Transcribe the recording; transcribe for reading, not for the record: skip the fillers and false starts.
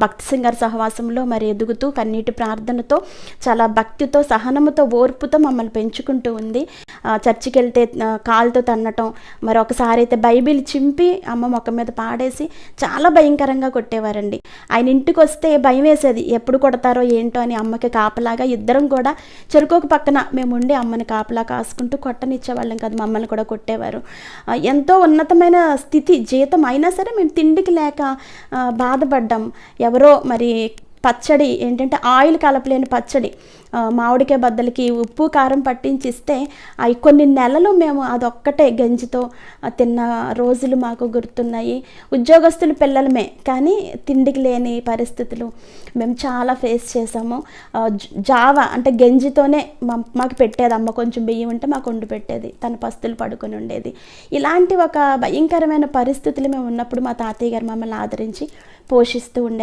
భక్తి సింగర్ సహవాసంలో మరి ఎదుగుతూ కన్నీటి ప్రార్థనతో, చాలా భక్తితో, సహనముతో, ఓర్పుతో మమ్మల్ని పెంచుకుంటూ ఉంది. చర్చికెళ్తే కాలుతో తన్నటం, మరొకసారి అయితే బైబిల్ చింపి అమ్మ మొఖం మీద పాడేసి చాలా భయంకరంగా కొట్టేవారండి. ఆయన ఇంటికొస్తే భయమేసేది. ఎప్పుడు కొడతారో ఏంటో అని అమ్మకి కాపలాగా ఇద్దరం కూడా చెరుకోక పక్కన మేముండి అమ్మని కాపలా కాసుకుంటూ కొట్టనిచ్చేవాళ్ళం కాదు. మమ్మల్ని కూడా కొట్టేవారు. ఎంతో ఉన్నతమైన స్థితి, జీతం అయినా సరే మేము తిండికి లేక బాధపడ్డాం. ఎవరో మరి పచ్చడి ఏంటంటే ఆయిల్ కలపలేని పచ్చడి, మామిడికాయ బద్దలకి ఉప్పు కారం పట్టించిస్తే అవి కొన్ని నెలలు మేము అదొక్కటే గంజితో తిన్న రోజులు మాకు గుర్తున్నాయి. ఉద్యోగస్తుల పిల్లలమే కానీ తిండికి లేని పరిస్థితులు మేము చాలా ఫేస్ చేసాము. జావ అంటే గంజితోనే మాకు పెట్టేది అమ్మ. కొంచెం బియ్యం ఉంటే మాకు వండి పెట్టేది, తన పస్తులు పడుకొని ఉండేది. ఇలాంటి ఒక భయంకరమైన పరిస్థితులు మేము ఉన్నప్పుడు మా తాతయ్య గారు మమ్మల్ని ఆదరించి పోషిస్తూ ఉండేవారు.